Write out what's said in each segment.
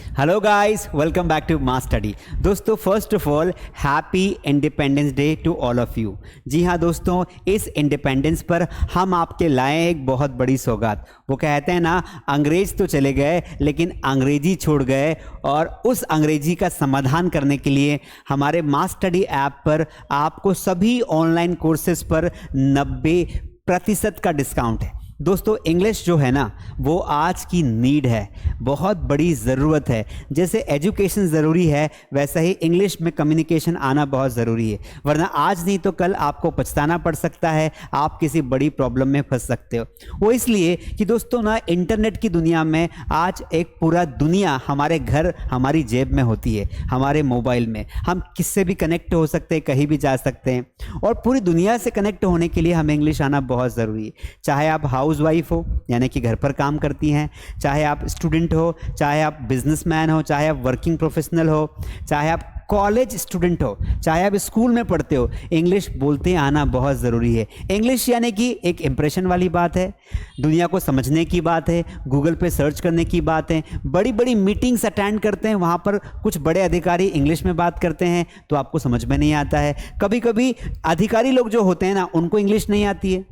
Hello guys, welcome back to mass study. दोस्तों, first of all happy independence day to all of you. जी हाँ दोस्तों, इस independence पर हम आपके लाए हैं एक बहुत बड़ी सौगात। वो कहते हैं ना, अंग्रेज तो चले गए लेकिन अंग्रेजी छोड़ गए, और उस अंग्रेजी का समाधान करने के लिए हमारे मास स्टडी ऐप पर आपको सभी ऑनलाइन कोर्सेज पर 90% का डिस्काउंट है। दोस्तों, इंग्लिश जो है ना, वो आज की नीड है, बहुत बड़ी ज़रूरत है। जैसे एजुकेशन ज़रूरी है, वैसा ही इंग्लिश में कम्युनिकेशन आना बहुत ज़रूरी है, वरना आज नहीं तो कल आपको पछताना पड़ सकता है, आप किसी बड़ी प्रॉब्लम में फंस सकते हो। वो इसलिए कि दोस्तों ना, इंटरनेट की दुनिया में आज एक पूरा दुनिया हमारे घर, हमारी जेब में होती है, हमारे मोबाइल में। हम किससे भी कनेक्ट हो सकते हैं, कहीं भी जा सकते हैं, और पूरी दुनिया से कनेक्ट होने के लिए हमें इंग्लिश आना बहुत ज़रूरी है। चाहे आप हाउस वाइफ हो, यानी कि घर पर काम करती हैं, चाहे आप स्टूडेंट हो, चाहे आप बिजनेसमैन हो, चाहे आप वर्किंग प्रोफेशनल हो, चाहे आप कॉलेज स्टूडेंट हो, चाहे आप स्कूल में पढ़ते हो, इंग्लिश बोलते आना बहुत ज़रूरी है। इंग्लिश यानी कि एक इंप्रेशन वाली बात है, दुनिया को समझने की बात है, गूगल पे सर्च करने की बात है। बड़ी बड़ी मीटिंग्स अटेंड करते हैं, वहाँ पर कुछ बड़े अधिकारी इंग्लिश में बात करते हैं तो आपको समझ में नहीं आता है। कभी कभी अधिकारी लोग जो होते हैं ना, उनको इंग्लिश नहीं आती है,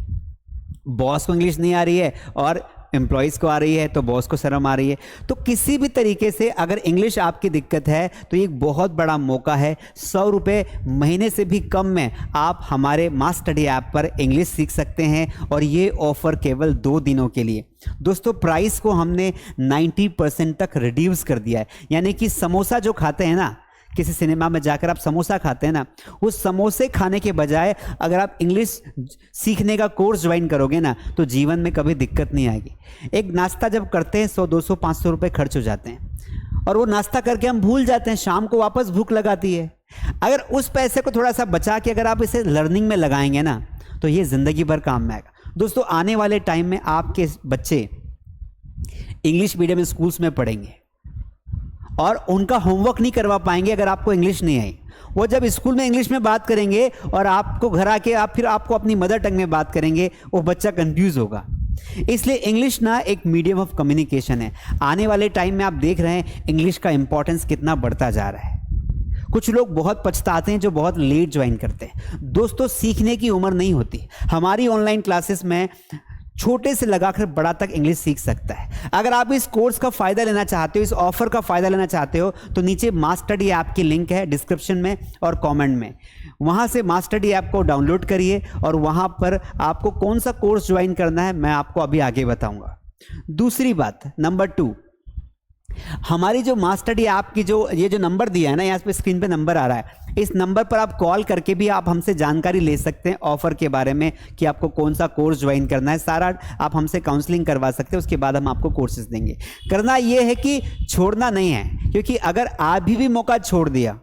बॉस को इंग्लिश नहीं आ रही है, और एम्प्लॉयज़ को आ रही है तो बॉस को शर्म आ रही है। तो किसी भी तरीके से अगर इंग्लिश आपकी दिक्कत है तो ये एक बहुत बड़ा मौका है। 100 रुपये महीने से भी कम में आप हमारे मास स्टडी ऐप पर इंग्लिश सीख सकते हैं, और ये ऑफ़र केवल 2 दिनों के लिए। दोस्तों, प्राइस को हमने 90% तक रिड्यूस कर दिया है, यानी कि समोसा जो खाते हैं ना, किसी सिनेमा में जाकर आप समोसा खाते हैं ना, उस समोसे खाने के बजाय अगर आप इंग्लिश सीखने का कोर्स ज्वाइन करोगे ना, तो जीवन में कभी दिक्कत नहीं आएगी। एक नाश्ता जब करते हैं 100, 200, 500 रुपये खर्च हो जाते हैं, और वो नाश्ता करके हम भूल जाते हैं, शाम को वापस भूख लगाती है। अगर उस पैसे को थोड़ा सा बचा के अगर आप इसे लर्निंग में लगाएंगे ना, तो ये ज़िंदगी भर काम में आएगा। दोस्तों, आने वाले टाइम में आपके बच्चे इंग्लिश मीडियम स्कूल्स में पढ़ेंगे और उनका होमवर्क नहीं करवा पाएंगे अगर आपको इंग्लिश नहीं आई। वो जब स्कूल में इंग्लिश में बात करेंगे और आपको घर आके फिर आपको अपनी मदर टंग में बात करेंगे, वो बच्चा कंफ्यूज होगा। इसलिए इंग्लिश ना एक मीडियम ऑफ कम्युनिकेशन है। आने वाले टाइम में आप देख रहे हैं इंग्लिश का इंपॉर्टेंस कितना बढ़ता जा रहा है। कुछ लोग बहुत पछताते हैं जो बहुत लेट ज्वाइन करते हैं। दोस्तों, सीखने की उम्र नहीं होती। हमारी ऑनलाइन क्लासेस में छोटे से लगाकर बड़ा तक इंग्लिश सीख सकता है। अगर आप इस कोर्स का फ़ायदा लेना चाहते हो, इस ऑफर का फ़ायदा लेना चाहते हो, तो नीचे मास स्टडी ऐप की लिंक है डिस्क्रिप्शन में और कमेंट में। वहाँ से मास स्टडी ऐप को डाउनलोड करिए, और वहाँ पर आपको कौन सा कोर्स ज्वाइन करना है मैं आपको अभी आगे बताऊँगा। दूसरी बात, नंबर 2, हमारी जो मास स्टडी ऐप की ये जो नंबर दिया है ना, यहाँ पे स्क्रीन पे नंबर आ रहा है, इस नंबर पर आप कॉल करके भी आप हमसे जानकारी ले सकते हैं ऑफर के बारे में, कि आपको कौन सा कोर्स ज्वाइन करना है। सारा आप हमसे काउंसलिंग करवा सकते हैं, उसके बाद हम आपको कोर्सेज देंगे। करना ये है कि छोड़ना नहीं है, क्योंकि अगर अभी भी मौका छोड़ दिया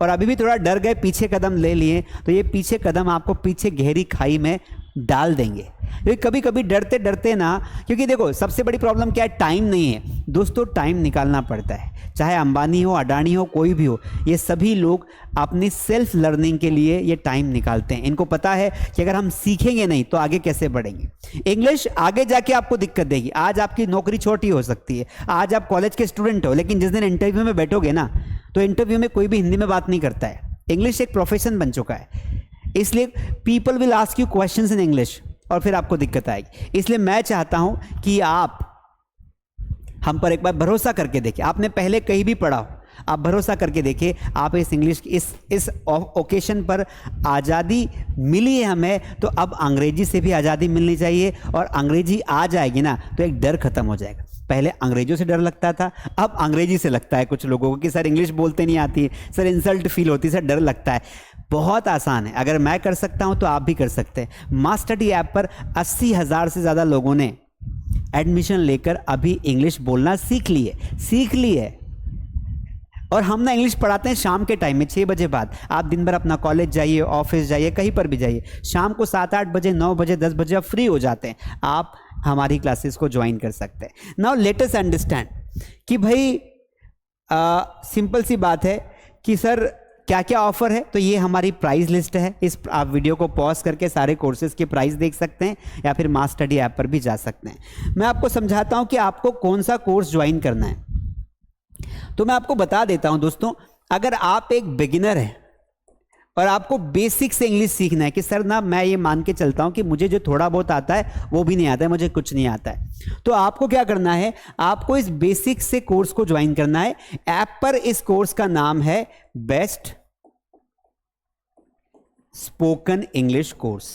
और अभी भी थोड़ा डर गए, पीछे कदम ले लिए, तो ये पीछे कदम आपको पीछे गहरी खाई में डाल देंगे। क्योंकि कभी कभी डरते डरते ना, क्योंकि देखो सबसे बड़ी प्रॉब्लम क्या है, टाइम नहीं है। दोस्तों, टाइम निकालना पड़ता है, चाहे अंबानी हो, अडानी हो, कोई भी हो, ये सभी लोग अपनी सेल्फ लर्निंग के लिए ये टाइम निकालते हैं। इनको पता है कि अगर हम सीखेंगे नहीं तो आगे कैसे बढ़ेंगे। इंग्लिश आगे जाके आपको दिक्कत देगी। आज आपकी नौकरी छोटी हो सकती है, आज आप कॉलेज के स्टूडेंट हो, लेकिन जिस दिन इंटरव्यू में बैठोगे ना, तो इंटरव्यू में कोई भी हिंदी में बात नहीं करता है। इंग्लिश एक प्रोफेशन बन चुका है, इसलिए people will ask you questions in English, और फिर आपको दिक्कत आएगी। इसलिए मैं चाहता हूं कि आप हम पर एक बार भरोसा करके देखें। आपने पहले कहीं भी पढ़ा हो, आप भरोसा करके देखिए। आप इस इंग्लिश इस ओकेशन पर आज़ादी मिली है हमें, तो अब अंग्रेजी से भी आज़ादी मिलनी चाहिए, और अंग्रेजी आ जाएगी ना तो एक डर खत्म हो जाएगा। पहले अंग्रेजों से डर लगता था, अब अंग्रेजी से लगता है कुछ लोगों को कि सर इंग्लिश बोलते नहीं आती, सर इंसल्ट फील होती है, सर डर लगता है। बहुत आसान है, अगर मैं कर सकता हूं तो आप भी कर सकते हैं। मास स्टडी ऐप पर 80,000 से ज़्यादा लोगों ने एडमिशन लेकर अभी इंग्लिश बोलना सीख ली है। और हम ना इंग्लिश पढ़ाते हैं शाम के टाइम में 6 बजे बाद। आप दिन भर अपना कॉलेज जाइए, ऑफिस जाइए, कहीं पर भी जाइए, शाम को 7, 8 बजे, 9 बजे, 10 बजे आप फ्री हो जाते हैं, आप हमारी क्लासेस को ज्वाइन कर सकते हैं। नाउ लेट अस अंडरस्टैंड कि भाई सिंपल सी बात है कि सर क्या क्या ऑफर है। तो ये हमारी प्राइस लिस्ट है, इस आप वीडियो को पॉज करके सारे कोर्सेज के प्राइस देख सकते हैं, या फिर मास स्टडी ऐप पर भी जा सकते हैं। मैं आपको समझाता हूं कि आपको कौन सा कोर्स ज्वाइन करना है। तो मैं आपको बता देता हूं दोस्तों, अगर आप एक बिगिनर हैं और आपको बेसिक से इंग्लिश सीखना है कि सर ना मैं ये मान के चलता हूं कि मुझे जो थोड़ा बहुत आता है वो भी नहीं आता है, मुझे कुछ नहीं आता है, तो आपको क्या करना है, आपको इस बेसिक से कोर्स को ज्वाइन करना है। ऐप पर इस कोर्स का नाम है बेस्ट स्पोकन इंग्लिश कोर्स।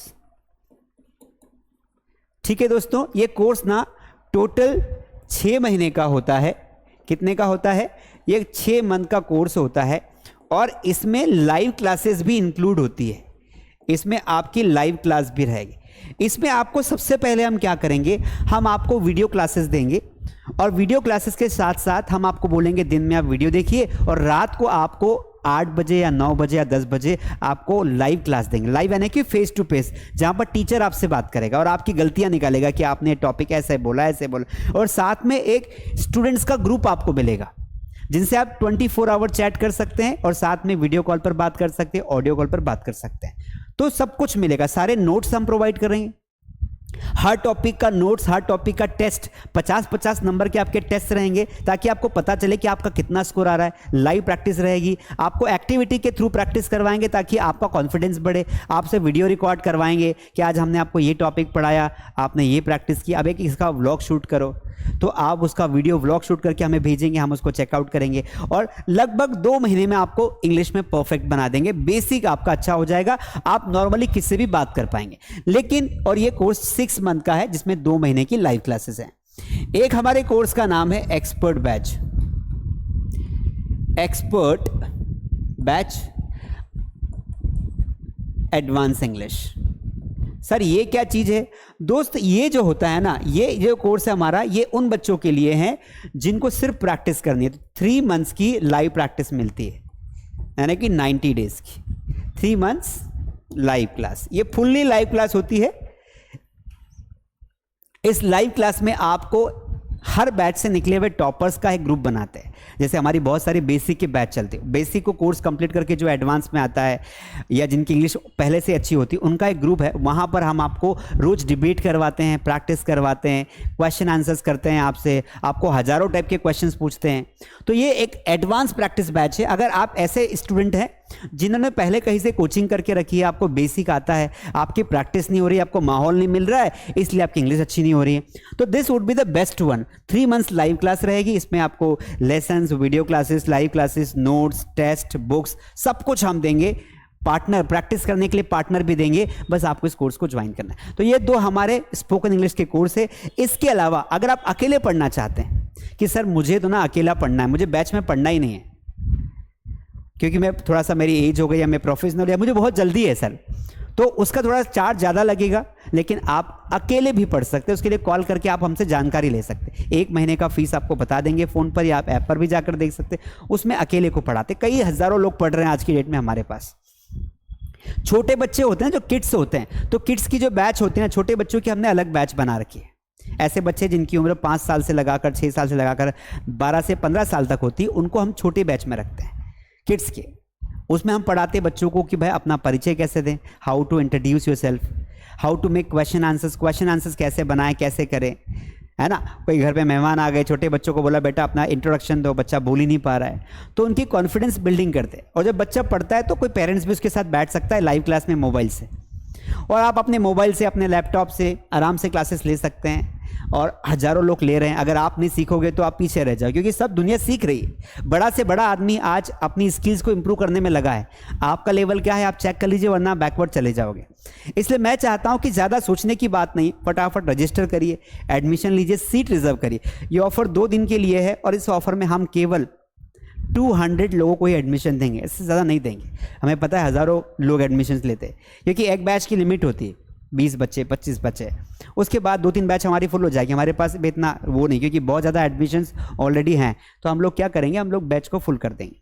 ठीक है दोस्तों, ये कोर्स ना टोटल 6 महीने का होता है। कितने का होता है? ये 6 मंथ का कोर्स होता है और इसमें लाइव क्लासेस भी इंक्लूड होती है। इसमें आपकी लाइव क्लास भी रहेगी। इसमें आपको सबसे पहले हम क्या करेंगे, हम आपको वीडियो क्लासेस देंगे और वीडियो क्लासेस के साथ साथ हम आपको बोलेंगे दिन में आप वीडियो देखिए और रात को आपको 8 बजे या 9 बजे या 10 बजे आपको लाइव क्लास देंगे। लाइव यानी कि फेस टू फेस, जहां पर टीचर आपसे बात करेगा और आपकी गलतियां निकालेगा कि आपने टॉपिक ऐसे बोला ऐसे बोला, और साथ में एक स्टूडेंट्स का ग्रुप आपको मिलेगा जिनसे आप 24 आवर चैट कर सकते हैं और साथ में वीडियो कॉल पर बात कर सकते हैं, ऑडियो कॉल पर बात कर सकते हैं। तो सब कुछ मिलेगा, सारे नोट्स हम प्रोवाइड करेंगे, हर टॉपिक का नोट्स, हर टॉपिक का टेस्ट, 50-50 नंबर के आपके टेस्ट रहेंगे ताकि आपको पता चले कि आपका कितना स्कोर आ रहा है। लाइव प्रैक्टिस रहेगी, आपको एक्टिविटी के थ्रू प्रैक्टिस करवाएंगे ताकि आपका कॉन्फिडेंस बढ़े। आपसे वीडियो रिकॉर्ड करवाएंगे कि आज हमने आपको ये टॉपिक पढ़ाया, आपने ये प्रैक्टिस की, अब एक इसका व्लॉग शूट करो, तो आप उसका वीडियो व्लॉग शूट करके हमें भेजेंगे, हम उसको चेकआउट करेंगे और लगभग 2 महीने में आपको इंग्लिश में परफेक्ट बना देंगे। बेसिक आपका अच्छा हो जाएगा, आप नॉर्मली किससे भी बात कर पाएंगे। लेकिन और ये कोर्स 6 मंथ का है जिसमें 2 महीने की लाइव क्लासेस हैं। एक हमारे कोर्स का नाम है expert batch. Expert batch advance English. Sir ये क्या चीज है दोस्त? ये जो होता है ना, ये जो कोर्स है हमारा, ये उन बच्चों के लिए है जिनको सिर्फ प्रैक्टिस करनी है। तो 3 मंथ्स की लाइव प्रैक्टिस मिलती है, यानी कि 90 डेज की 3 मंथ्स लाइव क्लास। ये फुल्ली लाइव क्लास होती है। इस लाइव क्लास में आपको हर बैच से निकले हुए टॉपर्स का एक ग्रुप बनाते हैं। जैसे हमारी बहुत सारी बेसिक के बैच चलते हैं, बेसिक को कोर्स कंप्लीट करके जो एडवांस में आता है या जिनकी इंग्लिश पहले से अच्छी होती है उनका एक ग्रुप है। वहाँ पर हम आपको रोज डिबेट करवाते हैं, प्रैक्टिस करवाते हैं, क्वेश्चन आंसर्स करते हैं आपसे, आपको हजारों टाइप के क्वेश्चंस पूछते हैं। तो ये एक एडवांस प्रैक्टिस बैच है। अगर आप ऐसे स्टूडेंट हैं जिन्होंने पहले कहीं से कोचिंग करके रखी है, आपको बेसिक आता है, आपकी प्रैक्टिस नहीं हो रही, आपको माहौल नहीं मिल रहा है, इसलिए आपकी इंग्लिश अच्छी नहीं हो रही है, तो this would be the best one. 3 months live class रहेगी। इसमें आपको lessons, video classes, live classes, notes, test, books, सब कुछ हम देंगे। पार्टनर, प्रैक्टिस करने के लिए पार्टनर भी देंगे, बस आपको इस कोर्स को ज्वाइन करना है। तो ये 2 हमारे स्पोकन इंग्लिश के कोर्स है। इसके अलावा अगर आप अकेले पढ़ना चाहते हैं कि सर मुझे तो ना अकेला पढ़ना है, मुझे बैच में पढ़ना ही नहीं है क्योंकि मैं थोड़ा सा, मेरी एज हो गई या मैं प्रोफेशनल या मुझे बहुत जल्दी है सर, तो उसका थोड़ा चार्ज ज़्यादा लगेगा, लेकिन आप अकेले भी पढ़ सकते हैं। उसके लिए कॉल करके आप हमसे जानकारी ले सकते हैं। 1 महीने का फीस आपको बता देंगे फ़ोन पर, या आप ऐप पर भी जाकर देख सकते हैं। उसमें अकेले को पढ़ाते, कई हज़ारों लोग पढ़ रहे हैं आज की डेट में हमारे पास। छोटे बच्चे होते हैं जो किड्स होते हैं, तो किड्स की जो बैच होते हैं, छोटे बच्चों की हमने अलग बैच बना रखी है। ऐसे बच्चे जिनकी उम्र 5 साल से लगाकर 6 साल से लगाकर 12 से 15 साल तक होती है, उनको हम छोटे बैच में रखते हैं किड्स के। उसमें हम पढ़ाते बच्चों को कि भाई अपना परिचय कैसे दें, how to introduce yourself, how to make question answers कैसे बनाएं, कैसे करें, है ना। कोई घर पे मेहमान आ गए, छोटे बच्चों को बोला बेटा अपना इंट्रोडक्शन दो, बच्चा बोल ही नहीं पा रहा है, तो उनकी कॉन्फिडेंस बिल्डिंग करते हैं। और जब बच्चा पढ़ता है तो कोई पेरेंट्स भी उसके साथ बैठ सकता है लाइव क्लास में मोबाइल से, और आप अपने मोबाइल से, अपने लैपटॉप से आराम से क्लासेस ले सकते हैं। और हजारों लोग ले रहे हैं। अगर आप नहीं सीखोगे तो आप पीछे रह जाओ, क्योंकि सब दुनिया सीख रही है। बड़ा से बड़ा आदमी आज अपनी स्किल्स को इंप्रूव करने में लगा है। आपका लेवल क्या है आप चेक कर लीजिए, वरना बैकवर्ड चले जाओगे। इसलिए मैं चाहता हूं कि ज़्यादा सोचने की बात नहीं, फटाफट रजिस्टर करिए, एडमिशन लीजिए, सीट रिजर्व करिए। ये ऑफर 2 दिन के लिए है और इस ऑफर में हम केवल 200 लोगों को ही एडमिशन देंगे, इससे ज़्यादा नहीं देंगे। हमें पता है हज़ारों लोग एडमिशन्स लेते हैं, क्योंकि एक बैच की लिमिट होती है 20 बच्चे, 25 बच्चे। उसके बाद 2-3 बैच हमारी फुल हो जाएगी। हमारे पास भी इतना वो नहीं, क्योंकि बहुत ज़्यादा एडमिशन्स ऑलरेडी हैं। तो हम लोग क्या करेंगे, हम लोग बैच को फुल कर देंगे।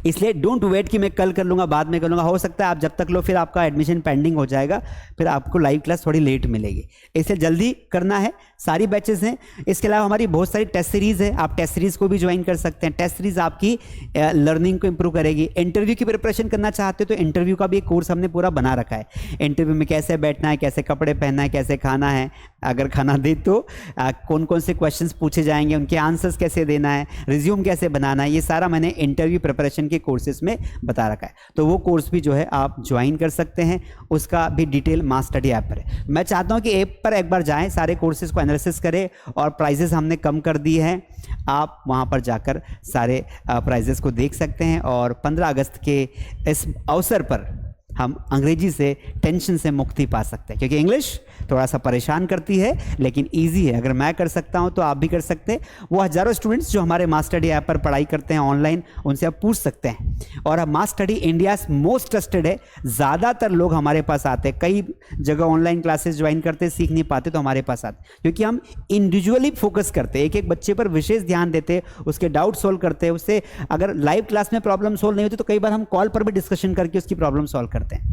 इसलिए डोंट वेट कि मैं कल कर लूँगा, बाद में कर लूँगा। हो सकता है आप जब तक लो फिर आपका एडमिशन पेंडिंग हो जाएगा, फिर आपको लाइव क्लास थोड़ी लेट मिलेगी। इसलिए जल्दी करना है। सारी बैचेस हैं। इसके अलावा हमारी बहुत सारी टेस्ट सीरीज़ है, आप टेस्ट सीरीज़ को भी ज्वाइन कर सकते हैं। टेस्ट सीरीज़ आपकी लर्निंग को इंप्रूव करेगी। इंटरव्यू की प्रिपरेशन करना चाहते हो तो इंटरव्यू का भी एक कोर्स हमने पूरा बना रखा है। इंटरव्यू में कैसे बैठना है, कैसे कपड़े पहनना है, कैसे खाना है अगर खाना दे तो कौन कौन से क्वेश्चंस पूछे जाएंगे, उनके आंसर्स कैसे देना है, रिज्यूम कैसे बनाना है, ये सारा मैंने इंटरव्यू प्रिपरेशन के कोर्सेज में बता रखा है। तो वो कोर्स भी जो है आप ज्वाइन कर सकते हैं, उसका भी डिटेल मास स्टडी ऐप पर है। मैं चाहता हूँ कि ऐप पर एक बार जाएं, सारे कोर्सेज को एनालिसिस करें, और प्राइजेस हमने कम कर दिए हैं, आप वहाँ पर जाकर सारे प्राइजेस को देख सकते हैं। और 15 अगस्त के इस अवसर पर हम अंग्रेजी से टेंशन से मुक्ति पा सकते हैं, क्योंकि इंग्लिश थोड़ा सा परेशान करती है लेकिन इजी है। अगर मैं कर सकता हूं तो आप भी कर सकते हैं। वो हज़ारों स्टूडेंट्स जो हमारे मास स्टडी ऐप पर पढ़ाई करते हैं ऑनलाइन, उनसे आप पूछ सकते हैं। और अब मास स्टडी इंडिया मोस्ट ट्रस्टेड है, ज़्यादातर लोग हमारे पास आते हैं, कई जगह ऑनलाइन क्लासेस ज्वाइन करते, सीख नहीं पाते तो हमारे पास आते, क्योंकि हम इंडिविजुअली फोकस करते हैं, एक एक बच्चे पर विशेष ध्यान देते, उसके डाउट सोल्व करते हैं, उससे अगर लाइव क्लास में प्रॉब्लम सोल्व नहीं होती तो कई बार हम कॉल पर भी डिस्कशन करके उसकी प्रॉब्लम सोल्व करते हैं,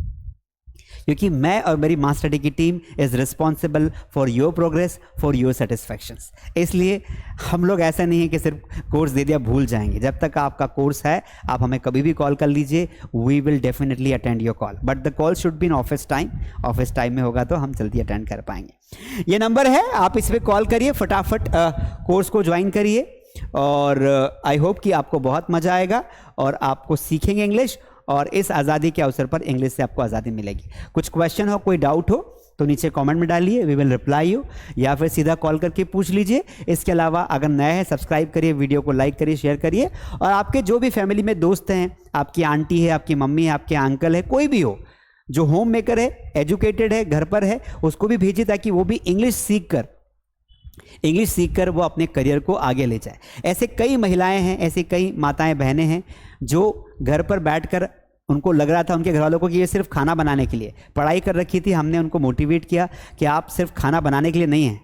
क्योंकि मैं और मेरी मास स्टडी की team is responsible for your progress, for your satisfactions. इसलिए हम लोग ऐसा नहीं है कि सिर्फ कोर्स दे दिया भूल जाएंगे। जब तक आपका कोर्स है आप हमें कभी भी कॉल कर लीजिए, we will definitely attend your call, but the call should be in office time. Office time में होगा तो हम जल्दी अटेंड कर पाएंगे। ये नंबर है, आप इस पर कॉल करिए, फटाफट कोर्स को ज्वाइन करिए, और आई होप कि आपको बहुत मज़ा आएगा और आपको सीखेंगे इंग्लिश, और इस आज़ादी के अवसर पर इंग्लिश से आपको आज़ादी मिलेगी। कुछ क्वेश्चन हो, कोई डाउट हो तो नीचे कमेंट में डालिए, वी विल रिप्लाई यू, या फिर सीधा कॉल करके पूछ लीजिए। इसके अलावा अगर नए हैं सब्सक्राइब करिए, वीडियो को लाइक करिए, शेयर करिए, और आपके जो भी फैमिली में दोस्त हैं, आपकी आंटी है, आपकी मम्मी है, आपके अंकल है, कोई भी हो जो होम मेकर है, एजुकेटेड है, घर पर है, उसको भी भेजिए ताकि वो भी इंग्लिश सीखकर वो अपने करियर को आगे ले जाए। ऐसे कई महिलाएं हैं, ऐसी कई माताएं बहनें हैं जो घर पर बैठकर उनको लग रहा था उनके घर वालों को कि ये सिर्फ खाना बनाने के लिए पढ़ाई कर रखी थी, हमने उनको मोटिवेट किया कि आप सिर्फ खाना बनाने के लिए नहीं हैं,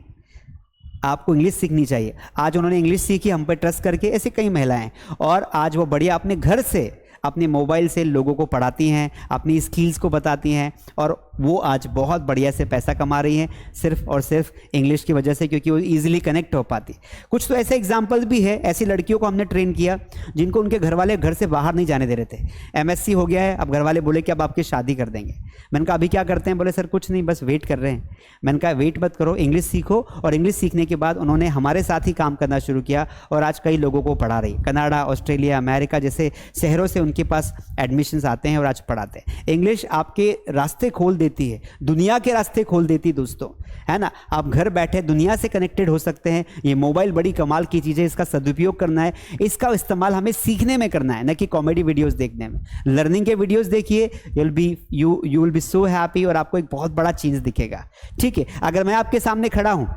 आपको इंग्लिश सीखनी चाहिए। आज उन्होंने इंग्लिश सीखी हम पर ट्रस्ट करके, ऐसी कई महिलाएं हैं, और आज वो बढ़िया अपने घर से, अपने मोबाइल से लोगों को पढ़ाती हैं, अपनी स्किल्स को बताती हैं, और वो आज बहुत बढ़िया से पैसा कमा रही हैं सिर्फ और सिर्फ इंग्लिश की वजह से, क्योंकि वो इजीली कनेक्ट हो पाती। कुछ तो ऐसे एग्जाम्पल्स भी है, ऐसी लड़कियों को हमने ट्रेन किया जिनको उनके घर वाले घर से बाहर नहीं जाने दे रहे थे। MSc हो गया है, अब घर वाले बोले कि अब आपकी शादी कर देंगे। मैंने कहा अभी क्या करते हैं? बोले सर कुछ नहीं, बस वेट कर रहे हैं। मैंने कहा वेट मत करो, इंग्लिश सीखो। और इंग्लिश सीखने के बाद उन्होंने हमारे साथ ही काम करना शुरू किया, और आज कई लोगों को पढ़ा रही। कनाडा, ऑस्ट्रेलिया, अमेरिका जैसे शहरों से उनके पास एडमिशन्स आते हैं और आज पढ़ाते हैं। इंग्लिश आपके रास्ते खोल देती है, दुनिया के रास्ते खोल देती दोस्तों, है ना। आप घर बैठे दुनिया से कनेक्टेड हो सकते हैं। ये मोबाइल बड़ी कमाल की चीज़ है, इसका सदुपयोग करना है, इसका इस्तेमाल हमें सीखने में करना है, न कि कॉमेडी वीडियोस देखने में। लर्निंग के वीडियोस देखिए, you will be so happy, और आपको एक बहुत बड़ा चीज़ दिखेगा। ठीक है, अगर मैं आपके सामने खड़ा हूँ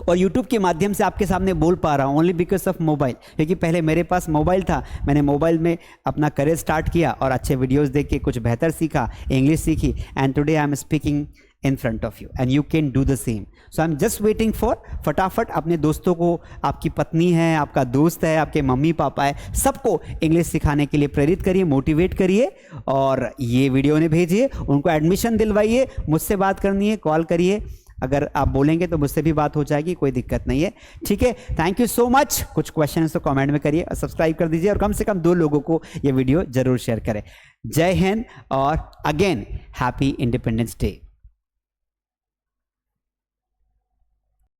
और YouTube के माध्यम से आपके सामने बोल पा रहा हूँ ओनली बिकॉज ऑफ मोबाइल, क्योंकि पहले मेरे पास मोबाइल था, मैंने मोबाइल में अपना करियर स्टार्ट किया और अच्छे वीडियोस देख के कुछ बेहतर सीखा, इंग्लिश सीखी, and today I am speaking in front of you and you can do the same. So I am just waiting for, फटाफट अपने दोस्तों को, आपकी पत्नी है, आपका दोस्त है, आपके मम्मी पापा है, सबको इंग्लिश सिखाने के लिए प्रेरित करिए, मोटिवेट करिए, और ये वीडियो उन्हें भेजिए, उनको एडमिशन दिलवाइए। मुझसे बात करनी है, कॉल करिए, अगर आप बोलेंगे तो मुझसे भी बात हो जाएगी, कोई दिक्कत नहीं है। ठीक है, थैंक यू सो मच। कुछ क्वेश्चन तो कमेंट में करिए और सब्सक्राइब कर दीजिए, और कम से कम 2 लोगों को ये वीडियो जरूर शेयर करें। जय हिंद, और अगेन हैप्पी इंडिपेंडेंस डे।